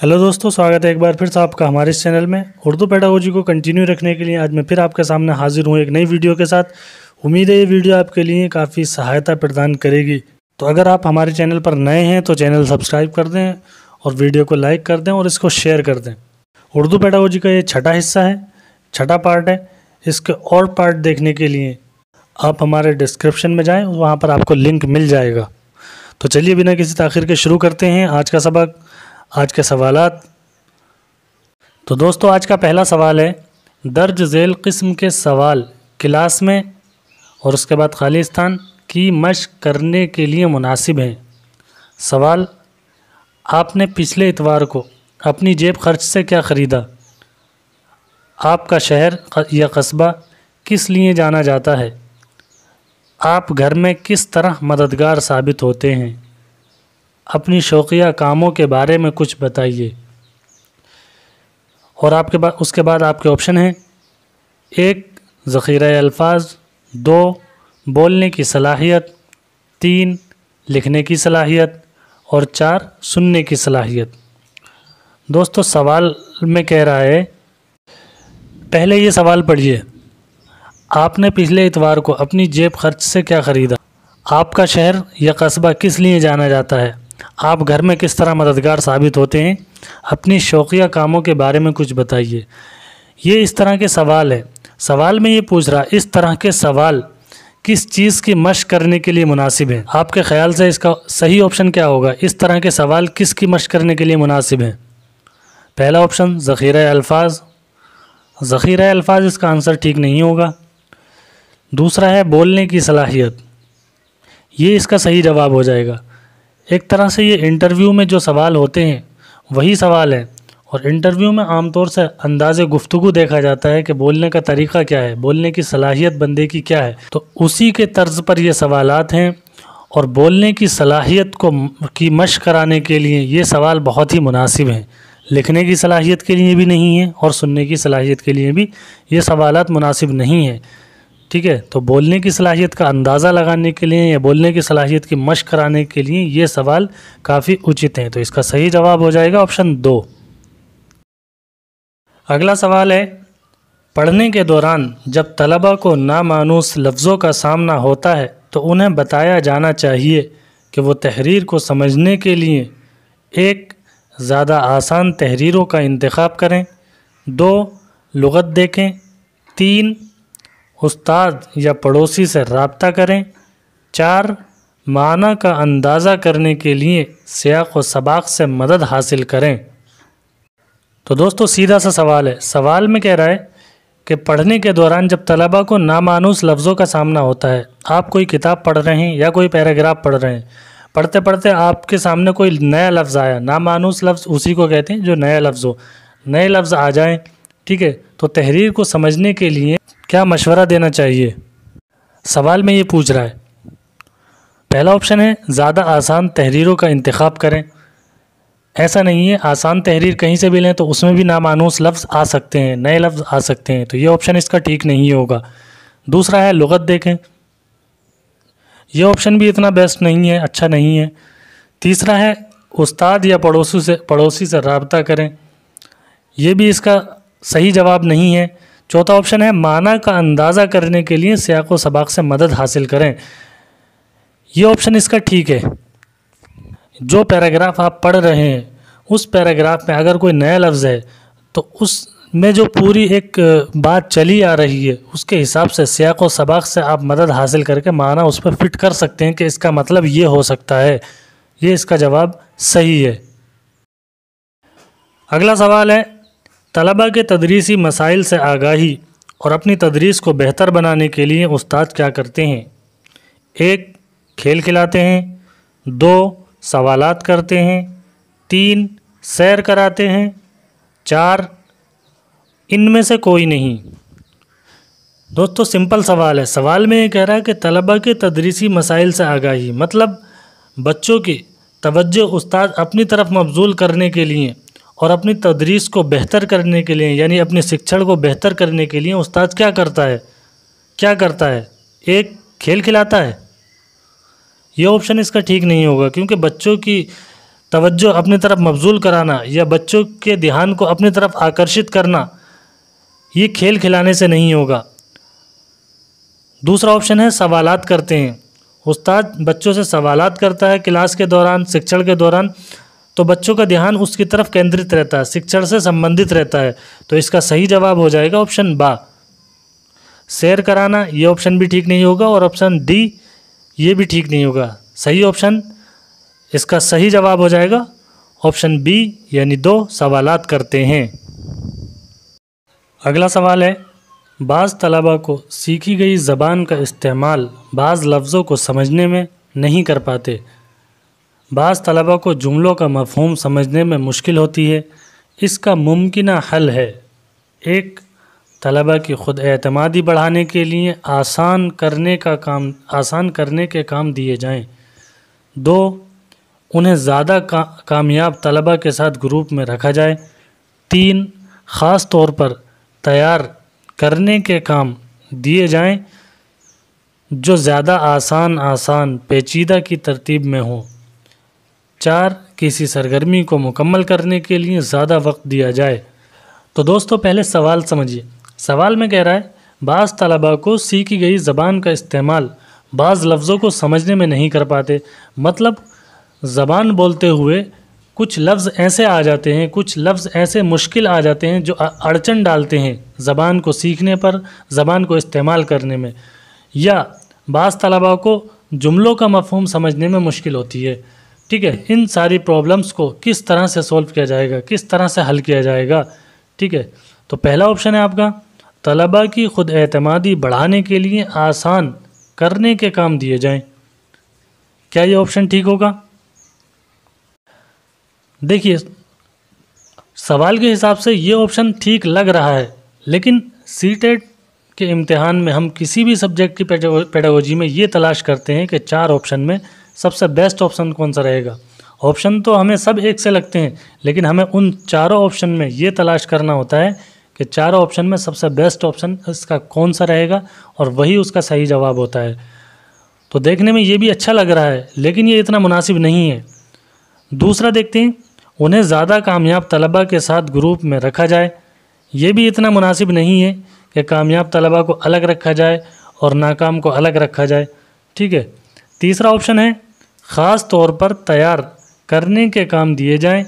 Hello दोस्तों, स्वागत है एक बार फिर से आपका हमारे इस चैनल में। उर्दू पेडागोजी को कंटिन्यू रखने के लिए आज मैं फिर आपके सामने हाजिर हूँ एक नई वीडियो के साथ। उम्मीद है ये वीडियो आपके लिए काफ़ी सहायता प्रदान करेगी। तो अगर आप हमारे चैनल पर नए हैं तो चैनल सब्सक्राइब कर दें और वीडियो को लाइक कर दें और इसको शेयर कर दें। उर्दू पेडागोजी का ये छठा हिस्सा है, छठा पार्ट है। इसके और पार्ट देखने के लिए आप हमारे डिस्क्रिप्शन में जाएँ, वहाँ पर आपको लिंक मिल जाएगा। तो चलिए बिना किसी ताख़ीर के शुरू करते हैं आज का सबक, आज के सवालात। तो दोस्तों आज का पहला सवाल है, दर्ज झेल किस्म के सवाल क्लास में और उसके बाद खाली स्थान की मशक करने के लिए मुनासिब हैं। सवाल, आपने पिछले इतवार को अपनी जेब खर्च से क्या ख़रीदा? आपका शहर या कस्बा किस लिए जाना जाता है? आप घर में किस तरह मददगार साबित होते हैं? अपनी शौकिया कामों के बारे में कुछ बताइए। और उसके बाद आपके ऑप्शन हैं, 1 ज़ख़ीरा अल्फाज, 2 बोलने की सलाहियत, 3 लिखने की सलाहियत और 4 सुनने की सलाहियत। दोस्तों सवाल में कह रहा है, पहले ये सवाल पढ़िए, आपने पिछले इतवार को अपनी जेब खर्च से क्या ख़रीदा? आपका शहर या कस्बा किस लिए जाना जाता है? आप घर में किस तरह मददगार साबित होते हैं? अपनी शौकिया कामों के बारे में कुछ बताइए। ये इस तरह के सवाल है। सवाल में ये पूछ रहा, इस तरह के सवाल किस चीज़ की मशक करने के लिए मुनासिब है? आपके ख़्याल से इसका सही ऑप्शन क्या होगा? इस तरह के सवाल किस की मशक करने के लिए मुनासिब हैं? पहला ऑप्शन ज़ख़ीरा अल्फाज। ज़ख़ीरा अल्फाज इसका आंसर ठीक नहीं होगा। दूसरा है बोलने की सलाहियत, ये इसका सही जवाब हो जाएगा। एक तरह से ये इंटरव्यू में जो सवाल होते हैं वही सवाल है, और इंटरव्यू में आमतौर से अंदाज़े गुफ्तगू देखा जाता है कि बोलने का तरीक़ा क्या है, बोलने की सलाहियत बंदे की क्या है। तो उसी के तर्ज पर ये सवालात हैं, और बोलने की सलाहियत की मशक कराने के लिए ये सवाल बहुत ही मुनासिब हैं। लिखने की सलाहियत के लिए भी नहीं है और सुनने की सलाहियत के लिए भी ये सवालात मुनासिब नहीं है। ठीक है, तो बोलने की सलाहियत का अंदाज़ा लगाने के लिए या बोलने की सलाहियत की मशक कराने के लिए ये सवाल काफ़ी उचित हैं। तो इसका सही जवाब हो जाएगा ऑप्शन 2। अगला सवाल है, पढ़ने के दौरान जब तलबा को नामानूस लफ्ज़ों का सामना होता है तो उन्हें बताया जाना चाहिए कि वो तहरीर को समझने के लिए 1 ज़्यादा आसान तहरीरों का इंतखाब करें, 2 लुग़त देखें, 3 उस्ताद या पड़ोसी से रब्ता करें, 4 माना का अंदाज़ा करने के लिए सियाक़ व सबाक़ से मदद हासिल करें। तो दोस्तों सीधा सा सवाल है। सवाल में कह रहा है कि पढ़ने के दौरान जब तलबा को नामानूस लफ्ज़ों का सामना होता है, आप कोई किताब पढ़ रहे हैं या कोई पैराग्राफ पढ़ रहे हैं, पढ़ते पढ़ते आपके सामने कोई नया लफ्ज़ आया, नामानूस लफ्ज़ उसी को कहते हैं जो नया लफ्ज़ हो, नए लफ्ज़ आ जाएं, ठीक है, तो तहरीर को समझने के लिए क्या मशवरा देना चाहिए? सवाल में ये पूछ रहा है। पहला ऑप्शन है ज़्यादा आसान तहरीरों का इंतखाब करें। ऐसा नहीं है, आसान तहरीर कहीं से भी लें तो उसमें भी नामानूस लफ्ज़ आ सकते हैं, नए लफ्ज़ आ सकते हैं, तो ये ऑप्शन इसका ठीक नहीं होगा। दूसरा है लुग़त देखें, ये ऑप्शन भी इतना बेस्ट नहीं है, अच्छा नहीं है। तीसरा है उस्ताद या पड़ोसी से रब्ता करें, ये भी इसका सही जवाब नहीं है। चौथा ऑप्शन है माना का अंदाज़ा करने के लिए सियाक़ व सबाक़ से मदद हासिल करें, ये ऑप्शन इसका ठीक है। जो पैराग्राफ आप पढ़ रहे हैं उस पैराग्राफ में अगर कोई नया लफ्ज़ है तो उसमें जो पूरी एक बात चली आ रही है उसके हिसाब से सियाक़ व सबाक़ से आप मदद हासिल करके माना उस पर फिट कर सकते हैं कि इसका मतलब ये हो सकता है। ये इसका जवाब सही है। अगला सवाल है, तलबा के तदरीसी मसाइल से आगाही और अपनी तदरीस को बेहतर बनाने के लिए उस्ताद क्या करते हैं? 1 खेल खिलाते हैं, 2 सवालात करते हैं, 3 सैर कराते हैं, 4 इनमें से कोई नहीं। दोस्तों सिंपल सवाल है। सवाल में ये कह रहा है कि तलबा के तदरीसी मसाइल से आगाही, मतलब बच्चों की तवज्जो उस्ताद अपनी तरफ मबजूल करने के लिए और अपनी तदरीस को बेहतर करने के लिए, यानी अपने शिक्षण को बेहतर करने के लिए उस्ताद क्या करता है? 1 खेल खिलाता है, ये ऑप्शन इसका ठीक नहीं होगा, क्योंकि बच्चों की तवज्जो अपनी तरफ मबजूल कराना या बच्चों के ध्यान को अपनी तरफ आकर्षित करना, ये खेल खिलाने से नहीं होगा। दूसरा ऑप्शन है सवालात करते हैं। उस्ताद बच्चों से सवालात करता है क्लास के दौरान, शिक्षण के दौरान, तो बच्चों का ध्यान उसकी तरफ केंद्रित रहता है, शिक्षण से संबंधित रहता है। तो इसका सही जवाब हो जाएगा ऑप्शन बा। शेयर कराना, ये ऑप्शन भी ठीक नहीं होगा, और ऑप्शन डी ये भी ठीक नहीं होगा। सही ऑप्शन, इसका सही जवाब हो जाएगा ऑप्शन बी, यानी 2 सवालात करते हैं। अगला सवाल है, बाज़ तलबा को सीखी गई ज़बान का इस्तेमाल बाज़ लफ्ज़ों को समझने में नहीं कर पाते। बाज़ तलबा को जुमलों का मफ़हूम समझने में मुश्किल होती है। इसका मुमकिना हल है, 1 तलबा की ख़ुद एतमादी बढ़ाने के लिए आसान करने के काम दिए जाएं। 2 उन्हें ज़्यादा कामयाब तलबा के साथ ग्रुप में रखा जाए। 3 ख़ास तौर पर तैयार करने के काम दिए जाएं जो ज़्यादा आसान पेचीदा की तरतीब में हो। 4 किसी सरगर्मी को मुकम्मल करने के लिए ज़्यादा वक्त दिया जाए। तो दोस्तों पहले सवाल समझिए। सवाल में कह रहा है, बाज़ तलबा को सीखी गई ज़बान का इस्तेमाल बाज़ लफ्ज़ों को समझने में नहीं कर पाते। मतलब ज़बान बोलते हुए कुछ लफ्ज़ ऐसे आ जाते हैं, कुछ लफ्ज़ ऐसे मुश्किल आ जाते हैं जो अड़चन डालते हैं ज़बान को सीखने पर, ज़बान को इस्तेमाल करने में, या बाज़ तलबा को जुमलों का मफ़हूम समझने में मुश्किल होती है। ठीक है, इन सारी प्रॉब्लम्स को किस तरह से सॉल्व किया जाएगा, किस तरह से हल किया जाएगा। ठीक है, तो पहला ऑप्शन है आपका, तलबा की ख़ुद एतमादी बढ़ाने के लिए आसान करने के काम दिए जाएं। क्या ये ऑप्शन ठीक होगा? देखिए, सवाल के हिसाब से ये ऑप्शन ठीक लग रहा है, लेकिन सीटेट के इम्तिहान में हम किसी भी सब्जेक्ट की पेडागोजी में ये तलाश करते हैं कि 4 ऑप्शन में सबसे बेस्ट ऑप्शन कौन सा रहेगा। ऑप्शन तो हमें सब एक से लगते हैं, लेकिन हमें उन चारों ऑप्शन में ये तलाश करना होता है कि चारों ऑप्शन में सबसे बेस्ट ऑप्शन इसका कौन सा रहेगा, और वही उसका सही जवाब होता है। तो देखने में ये भी अच्छा लग रहा है, लेकिन ये इतना मुनासिब नहीं है। दूसरा देखते हैं, उन्हें ज़्यादा कामयाब तलबा के साथ ग्रुप में रखा जाए। ये भी इतना मुनासिब नहीं है कि कामयाब तलबा को अलग रखा जाए और नाकाम को अलग रखा जाए। ठीक है, तीसरा ऑप्शन है, ख़ास तौर पर तैयार करने के काम दिए जाएं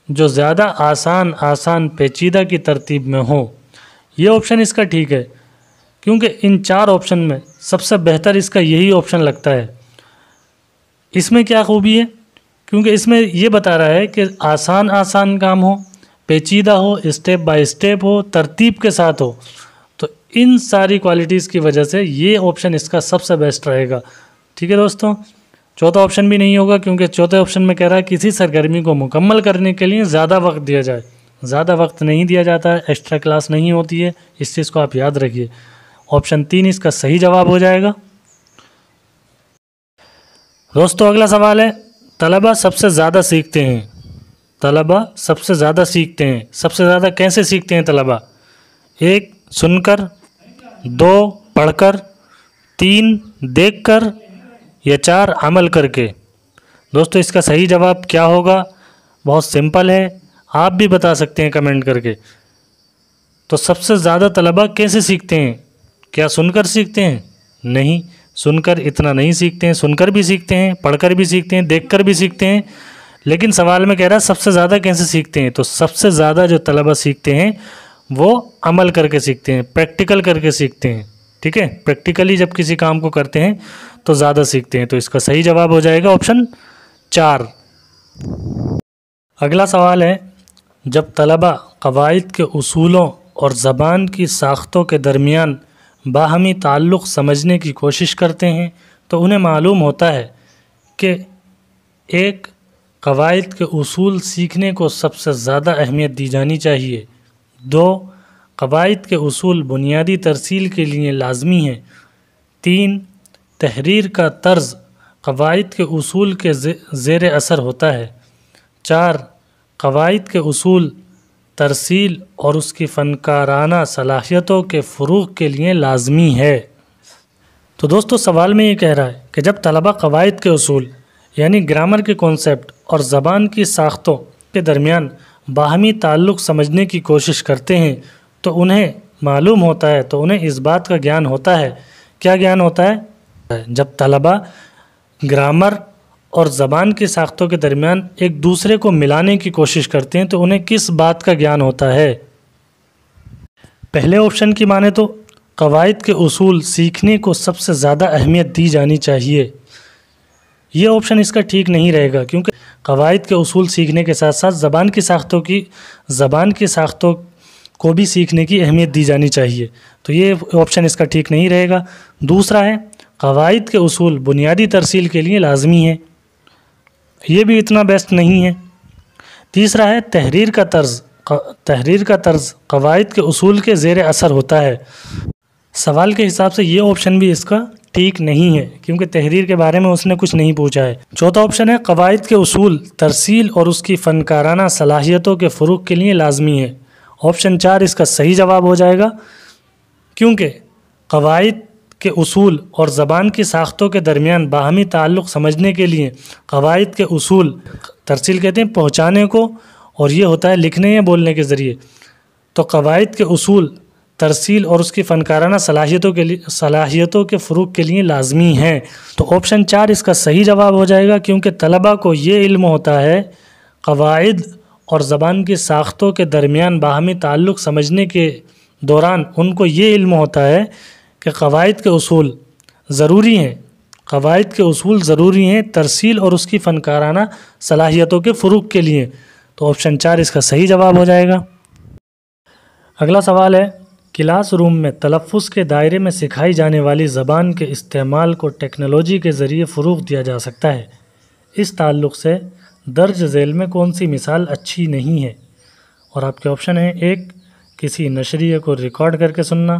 जो ज़्यादा आसान पेचीदा की तरतीब में हो। ये ऑप्शन इसका ठीक है, क्योंकि इन 4 ऑप्शन में सबसे बेहतर इसका यही ऑप्शन लगता है। इसमें क्या खूबी है? क्योंकि इसमें ये बता रहा है कि आसान काम हो, पेचीदा हो, स्टेप बाय स्टेप हो, तरतीब के साथ हो। तो इन सारी क्वालिटीज़ की वजह से ये ऑप्शन इसका सबसे बेस्ट रहेगा। ठीक है दोस्तों, चौथा ऑप्शन भी नहीं होगा, क्योंकि चौथे ऑप्शन में कह रहा है किसी सरगर्मी को मुकम्मल करने के लिए ज़्यादा वक्त दिया जाए। ज़्यादा वक्त नहीं दिया जाता है, एक्स्ट्रा क्लास नहीं होती है, इस चीज़ को आप याद रखिए। ऑप्शन 3 इसका सही जवाब हो जाएगा। दोस्तों अगला सवाल है, तलबा सबसे ज़्यादा सीखते हैं। तलबा सबसे ज़्यादा सीखते हैं, सबसे ज़्यादा कैसे सीखते हैं तलबा? 1 सुनकर, 2 पढ़कर, 3 देखकर, या 4 अमल करके। दोस्तों इसका सही जवाब क्या होगा? बहुत सिंपल है, आप भी बता सकते हैं कमेंट करके। तो सबसे ज़्यादा तलबा कैसे सीखते हैं? क्या सुनकर सीखते हैं? नहीं, सुनकर इतना नहीं सीखते हैं। सुनकर भी सीखते हैं, पढ़कर भी सीखते हैं, देखकर भी सीखते हैं, लेकिन सवाल में कह रहा है सबसे ज़्यादा कैसे सीखते हैं। तो सबसे ज़्यादा जो तलबा सीखते हैं वो अमल करके सीखते हैं, प्रैक्टिकल करके सीखते हैं। ठीक है, प्रैक्टिकली जब किसी काम को करते हैं तो ज़्यादा सीखते हैं। तो इसका सही जवाब हो जाएगा ऑप्शन 4। अगला सवाल है, जब तलबा क़वाइद के उसूलों और ज़बान की साख्तों के दरमियान बाहमी ताल्लुक़ समझने की कोशिश करते हैं तो उन्हें मालूम होता है कि 1 क़वाइद के उसूल सीखने को सबसे ज़्यादा अहमियत दी जानी चाहिए। 2 क़वाइद के उसूल बुनियादी तरसील के लिए लाजमी हैं। 3 तहरीर का तर्ज़ क़वाइद के उसूल के ज़ेर असर होता है। 4 क़वाइद के उसूल तरसील और उसकी फ़नकाराना सलाहियतों के फ़रोग़ के लिए लाजमी है। तो दोस्तों सवाल में ये कह रहा है कि जब तलबा क़वाइद के उसूल यानी ग्रामर के कॉन्सेप्ट और ज़बान की साख्तों के दरमियान बाहमी ताल्लुक़ समझने की कोशिश करते हैं तो उन्हें मालूम होता है, तो उन्हें इस बात का ज्ञान होता है। क्या ज्ञान होता है? जब तलबा ग्रामर और ज़बान की साख्तों के दरमियान एक दूसरे को मिलाने की कोशिश करते हैं तो उन्हें किस बात का ज्ञान होता है? पहले ऑप्शन की माने तो क़वाइद के उसूल सीखने को सबसे ज़्यादा अहमियत दी जानी चाहिए। ये ऑप्शन इसका ठीक नहीं रहेगा, क्योंकि क़वाइद के उसूल सीखने के साथ साथ ज़बान की साख्तों को भी सीखने की अहमियत दी जानी चाहिए, तो ये ऑप्शन इसका ठीक नहीं रहेगा। दूसरा है क़वाइद के उसूल बुनियादी तरसील के लिए लाजमी है, ये भी इतना बेस्ट नहीं है। तीसरा है तहरीर का तर्ज क़वाइद के उसूल के ज़ेर असर होता है। सवाल के हिसाब से ये ऑप्शन भी इसका ठीक नहीं है, क्योंकि तहरीर के बारे में उसने कुछ नहीं पूछा है। चौथा ऑप्शन है क़वाइद के उसूल तरसील और उसकी फ़नकाराना सलाहियतों के फ़रोग़ के लिए लाजमी है। ऑप्शन 4 इसका सही जवाब हो जाएगा, क्योंकि क़वाइद के उसूल और ज़बान की साख्तों के दरमियान बाहमी ताल्लुक़ समझने के लिए क़वाइद के उसूल, तरसील कहते हैं पहुँचाने को, और ये होता है लिखने या बोलने के ज़रिए, तो क़वाइद के उसूल तरसील और उसकी फ़नकाराना सलाहियतों के फ़रोग़ के लिए लाजमी हैं। तो ऑप्शन 4 इसका सही जवाब हो जाएगा, क्योंकि तलबा को ये इल्म होता है क़वाइद और ज़बान की साख्तों के दरमियान बाहमी ताल्लुक़ समझने के दौरान उनको ये इल्म होता है कि क़वाइद के उसूल ज़रूरी हैं तरसील और उसकी फ़नकाराना सलाहियतों के फ़रोग़ के लिए। तो ऑप्शन 4 इसका सही जवाब हो जाएगा। अगला सवाल है क्लासरूम में तलफ़्फ़ुज़ के दायरे में सिखाई जाने वाली ज़बान के इस्तेमाल को टेक्नोलॉजी के ज़रिए फ़रोग़ दिया जा सकता है। इस ताल्लुक़ से दर्ज झेल में कौन सी मिसाल अच्छी नहीं है? और आपके ऑप्शन है 1 किसी नशरिए को रिकॉर्ड करके सुनना,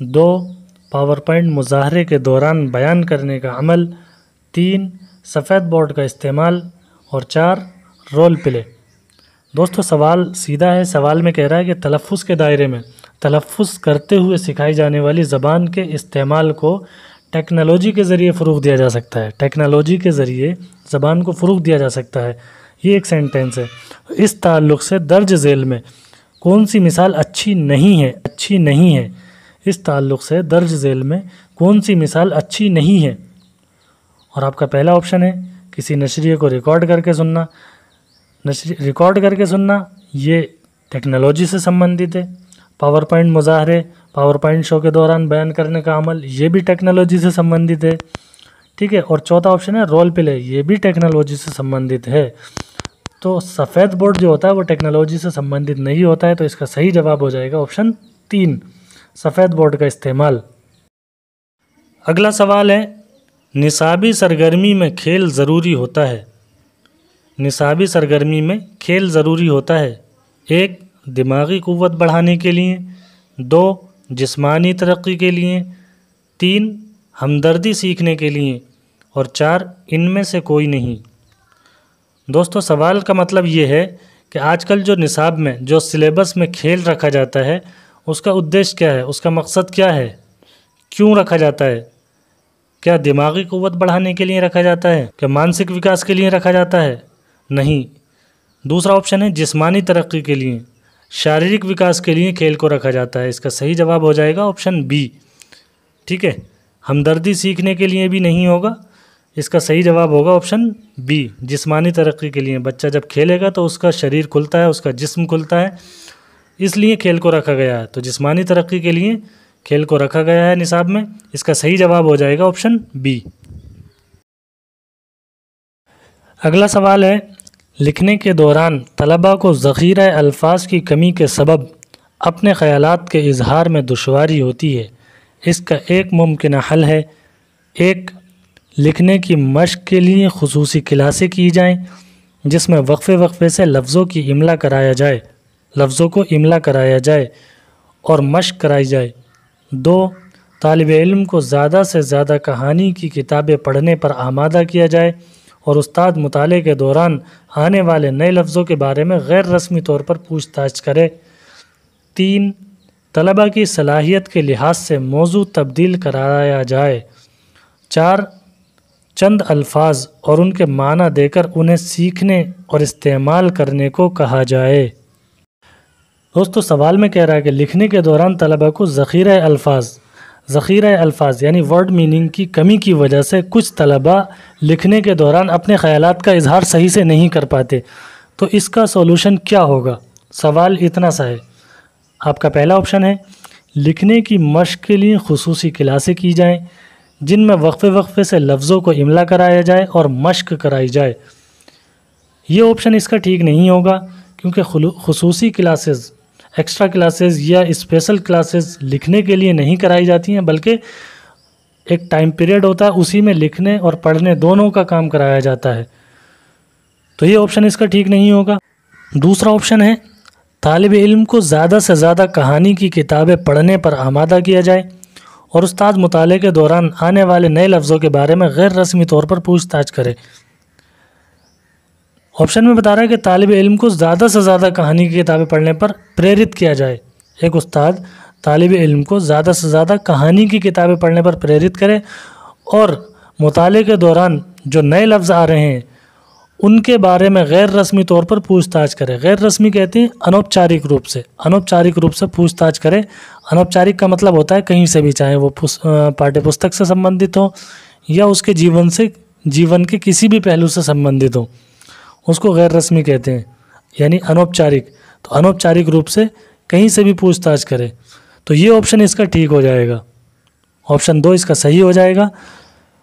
2 पावर पॉइंट मुज़ाहरे के दौरान बयान करने का अमल, 3 सफ़ेद बोर्ड का इस्तेमाल, और 4 रोल प्ले। दोस्तों सवाल सीधा है। सवाल में कह रहा है कि तलफ़्फ़ुज़ के दायरे में तलफ़्फ़ुज़ करते हुए सिखाई जाने वाली ज़बान के इस्तेमाल को टेक्नोलॉजी के ज़रिए फ़रोग़ दिया जा सकता है। टेक्नोलॉजी के ज़रिए ज़बान को फ़रोग़ दिया जा सकता है, ये एक सेंटेंस है। इस ताल्लुक़ से दर्ज झेल में कौन सी मिसाल अच्छी नहीं है? इस ताल्लुक़ से दर्ज झेल में कौन सी मिसाल अच्छी नहीं है? और आपका पहला ऑप्शन है किसी नशरिए को रिकॉर्ड करके सुनना, ये टेक्नोलॉजी से संबंधित है। पावर पॉइंट मुज़ाहरे, पावर पॉइंट शो के दौरान बयान करने का अमल, ये भी टेक्नोलॉजी से संबंधित है, ठीक है। और चौथा ऑप्शन है रोल प्ले, ये भी टेक्नोलॉजी से संबंधित है। तो सफ़ेद बोर्ड जो होता है वो टेक्नोलॉजी से संबंधित नहीं होता है, तो इसका सही जवाब हो जाएगा ऑप्शन 3 सफ़ेद बोर्ड का इस्तेमाल। अगला सवाल है निसाबी सरगर्मी में खेल ज़रूरी होता है। निसाबी सरगर्मी में खेल ज़रूरी होता है। 1 दिमागी क़ुव्वत बढ़ाने के लिए, 2 जिस्मानी तरक्की के लिए, 3 हमदर्दी सीखने के लिए, और 4 इनमें से कोई नहीं। दोस्तों सवाल का मतलब ये है कि आजकल जो निसाब में जो सिलेबस में खेल रखा जाता है उसका उद्देश्य क्या है, उसका मकसद क्या है, क्यों रखा जाता है? क्या दिमागी क़ुव्वत बढ़ाने के लिए रखा जाता है? क्या मानसिक विकास के लिए रखा जाता है? नहीं। दूसरा ऑप्शन है जिस्मानी तरक्की के लिए, शारीरिक विकास के लिए खेल को रखा जाता है। इसका सही जवाब हो जाएगा ऑप्शन बी, ठीक है। हमदर्दी सीखने के लिए भी नहीं होगा, इसका सही जवाब होगा ऑप्शन बी, जिस्मानी तरक्की के लिए। बच्चा जब खेलेगा तो उसका शरीर खुलता है, उसका जिस्म खुलता है, इसलिए खेल को रखा गया है। तो जिस्मानी तरक्की के लिए खेल को रखा गया है निसाब में। इसका सही जवाब हो जाएगा ऑप्शन बी। अगला सवाल है लिखने के दौरान तलबा को ज़ख़ीरा अल्फाज की कमी के सबब अपने ख़यालात के इजहार में दुश्वारी होती है। इसका एक मुमकिन हल है 1 लिखने की मश्क के लिए ख़ुसूसी क्लासें की जाएं जिसमें वक्फ़े से लफ्ज़ों को इमला कराया जाए और मश्क कराई जाए। 2 तालिब इल्म को ज़्यादा से ज़्यादा कहानी की किताबें पढ़ने पर आमादा किया जाए और उस्ताद मुताले के दौरान आने वाले नए लफ्ज़ों के बारे में गैर रस्मी तौर पर पूछताछ करे। 3 तलबा की सलाहियत के लिहाज से मौजू तब्दील कराया जाए। चंद अल्फाज और उनके माना देकर उन्हें सीखने और इस्तेमाल करने को कहा जाए। दोस्तों सवाल में कह रहा है कि लिखने के दौरान तलबा को ज़ख़ीरा अल्फाज यानी वर्ड मीनिंग की कमी की वजह से कुछ तलबा लिखने के दौरान अपने ख़यालात का इजहार सही से नहीं कर पाते, तो इसका सॉल्यूशन क्या होगा। सवाल इतना सा है। आपका पहला ऑप्शन है लिखने की मश्क के लिए खुसूसी क्लासें की जाएं जिनमें वक्फे से लफ्ज़ों को इमला कराया जाए और मश्क कराई जाए। ये ऑप्शन इसका ठीक नहीं होगा क्योंकि खुसूसी क्लासेस, एक्स्ट्रा क्लासेस या स्पेशल क्लासेस लिखने के लिए नहीं कराई जाती हैं, बल्कि एक टाइम पीरियड होता है, उसी में लिखने और पढ़ने दोनों का काम कराया जाता है। तो ये ऑप्शन इसका ठीक नहीं होगा। दूसरा ऑप्शन है तालिब इल्म को ज़्यादा से ज़्यादा कहानी की किताबें पढ़ने पर आमादा किया जाए और उस्ताद मुताले के दौरान आने वाले नए लफ्ज़ों के बारे में गैर रस्मी तौर पर पूछताछ करे। ऑप्शन में बता रहा है कि तालिब इल्म को ज़्यादा से ज़्यादा कहानी की किताबें पढ़ने पर प्रेरित किया जाए। एक उस्ताद तालिब इल्म को ज़्यादा से ज़्यादा कहानी की किताबें पढ़ने पर प्रेरित करे और मुताले के दौरान जो नए लफ्ज़ आ रहे हैं उनके बारे में गैर रस्मी तौर पर पूछताछ करे। गैर रस्मी कहते हैं अनौपचारिक रूप से पूछताछ करे। अनौपचारिक का मतलब होता है कहीं से भी, चाहे वो पाठ्य पुस्तक से संबंधित हो या उसके जीवन के किसी भी पहलू से संबंधित हो, उसको गैर रस्मी कहते हैं, यानी अनौपचारिक। तो अनौपचारिक रूप से कहीं से भी पूछताछ करे, तो ये ऑप्शन इसका ठीक हो जाएगा। ऑप्शन 2 इसका सही हो जाएगा।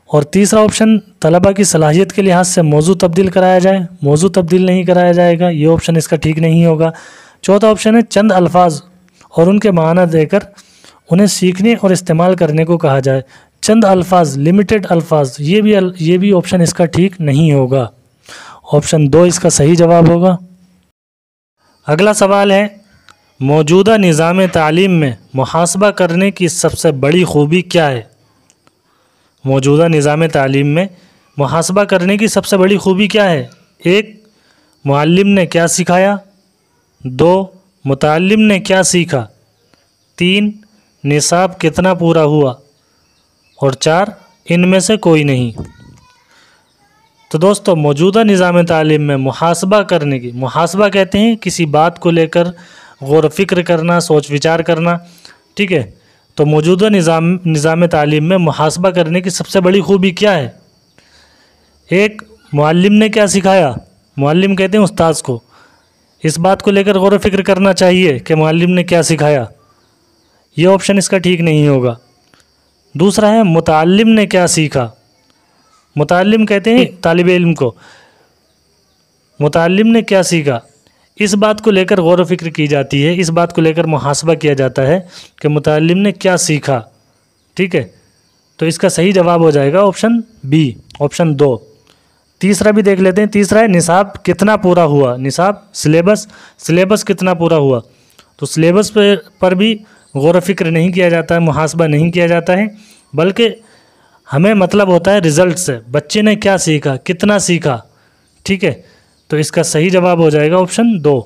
और तीसरा ऑप्शन तलबा की सलाहियत के लिहाज से मौजू तब्दील कराया जाए, मौजू तब्दील नहीं कराया जाएगा, ये ऑप्शन इसका ठीक नहीं होगा। चौथा ऑप्शन है चंद अल्फाज और उनके माना देकर उन्हें सीखने और इस्तेमाल करने को कहा जाए। चंद अल्फाज, लिमिटेड अल्फाज, ये भी ऑप्शन इसका ठीक नहीं होगा। ऑप्शन 2 इसका सही जवाब होगा। अगला सवाल है मौजूदा निज़ाम तालीम में मुहासबा करने की सबसे बड़ी खूबी क्या है। मौजूदा निज़ाम तालीम में मुहासबा करने की सबसे बड़ी खूबी क्या है। 1 मुअल्लिम ने क्या सिखाया, 2 मुतअल्लिम ने क्या सीखा, 3 निसाब कितना पूरा हुआ और 4 इनमें से कोई नहीं। तो दोस्तों मौजूदा निज़ाम तालीम में मुहासबा करने की, मुहासबा कहते हैं किसी बात को लेकर गौर फ़िक्र करना, सोच विचार करना, ठीक है। तो मौजूदा निज़ाम तालीम में मुहासबा करने की सबसे बड़ी खूबी क्या है। 1 मुअल्लिम ने क्या सिखाया, मुअल्लिम कहते हैं उस्ताद को, इस बात को लेकर गौर फ़िक्र करना चाहिए कि मुअल्लिम ने क्या सिखाया, ये ऑप्शन इसका ठीक नहीं होगा। दूसरा है मुतअल्लिम ने क्या सीखा, मुतअल्लिम कहते हैं तालिब इल्म को, मुतअल्लिम ने क्या सीखा, इस बात को लेकर गौर फ़िक्र की जाती है, इस बात को लेकर मुहासबा किया जाता है कि मुतअल्लिम ने क्या सीखा, ठीक है। तो इसका सही जवाब हो जाएगा ऑप्शन बी, ऑप्शन 2। तीसरा भी देख लेते हैं। तीसरा है निसाब कितना पूरा हुआ, निसाब सिलेबस कितना पूरा हुआ। तो सिलेबस पर भी गौर फ़िक्र नहीं किया जाता है, मुहासबा नहीं किया जाता है, बल्कि हमें मतलब होता है रिज़ल्ट से, बच्चे ने क्या सीखा, कितना सीखा, ठीक है। तो इसका सही जवाब हो जाएगा ऑप्शन 2,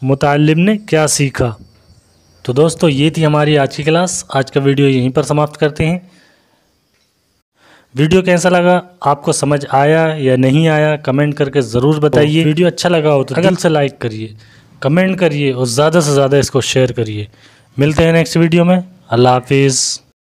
मुतअल्लिम ने क्या सीखा। तो दोस्तों ये थी हमारी आज की क्लास। आज का वीडियो यहीं पर समाप्त करते हैं। वीडियो कैसा लगा, आपको समझ आया या नहीं आया, कमेंट करके ज़रूर बताइए। वीडियो अच्छा लगा हो तो दिल से लाइक करिए, कमेंट करिए और ज़्यादा से ज़्यादा इसको शेयर करिए। मिलते हैं नेक्स्ट वीडियो में। अल्लाह हाफिज़।